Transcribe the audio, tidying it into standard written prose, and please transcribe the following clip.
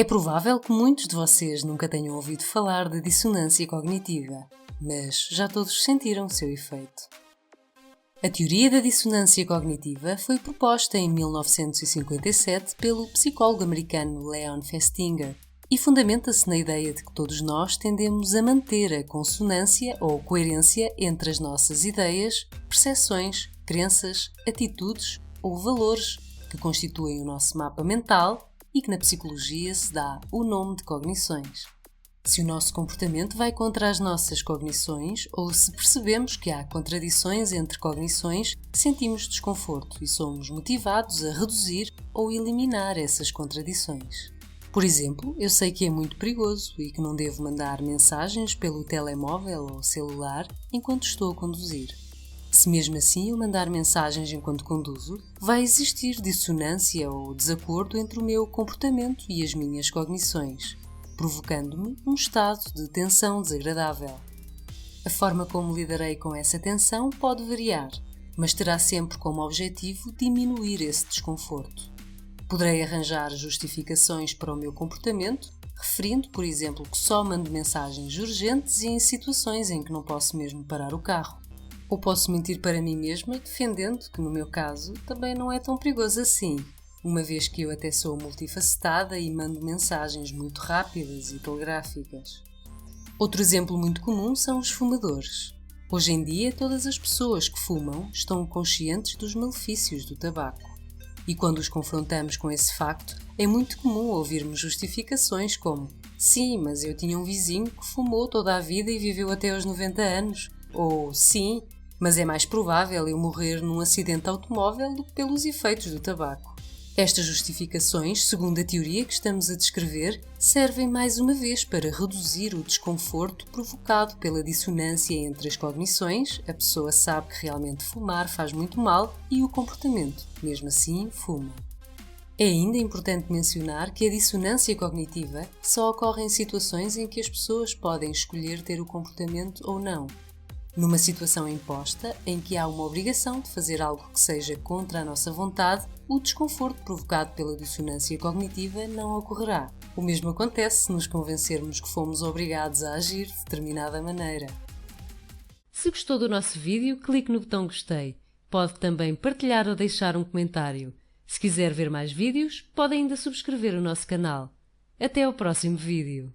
É provável que muitos de vocês nunca tenham ouvido falar de dissonância cognitiva, mas já todos sentiram o seu efeito. A teoria da dissonância cognitiva foi proposta em 1957 pelo psicólogo americano Leon Festinger e fundamenta-se na ideia de que todos nós tendemos a manter a consonância ou coerência entre as nossas ideias, percepções, crenças, atitudes ou valores que constituem o nosso mapa mental e que na psicologia se dá o nome de cognições. Se o nosso comportamento vai contra as nossas cognições ou se percebemos que há contradições entre cognições, sentimos desconforto e somos motivados a reduzir ou eliminar essas contradições. Por exemplo, eu sei que é muito perigoso e que não devo mandar mensagens pelo telemóvel ou celular enquanto estou a conduzir. Se mesmo assim eu mandar mensagens enquanto conduzo, vai existir dissonância ou desacordo entre o meu comportamento e as minhas cognições, provocando-me um estado de tensão desagradável. A forma como lidarei com essa tensão pode variar, mas terá sempre como objetivo diminuir esse desconforto. Poderei arranjar justificações para o meu comportamento, referindo, por exemplo, que só mando mensagens urgentes e em situações em que não posso mesmo parar o carro. Ou posso mentir para mim mesma, defendendo que, no meu caso, também não é tão perigoso assim, uma vez que eu até sou multifacetada e mando mensagens muito rápidas e telegráficas. Outro exemplo muito comum são os fumadores. Hoje em dia, todas as pessoas que fumam estão conscientes dos malefícios do tabaco. E quando os confrontamos com esse facto, é muito comum ouvirmos justificações como: sim, mas eu tinha um vizinho que fumou toda a vida e viveu até aos 90 anos. Ou sim, mas é mais provável eu morrer num acidente automóvel do que pelos efeitos do tabaco. Estas justificações, segundo a teoria que estamos a descrever, servem mais uma vez para reduzir o desconforto provocado pela dissonância entre as cognições, a pessoa sabe que realmente fumar faz muito mal, e o comportamento, mesmo assim, fuma. É ainda importante mencionar que a dissonância cognitiva só ocorre em situações em que as pessoas podem escolher ter o comportamento ou não. Numa situação imposta, em que há uma obrigação de fazer algo que seja contra a nossa vontade, o desconforto provocado pela dissonância cognitiva não ocorrerá. O mesmo acontece se nos convencermos que fomos obrigados a agir de determinada maneira. Se gostou do nosso vídeo, clique no botão gostei. Pode também partilhar ou deixar um comentário. Se quiser ver mais vídeos, pode ainda subscrever o nosso canal. Até ao próximo vídeo.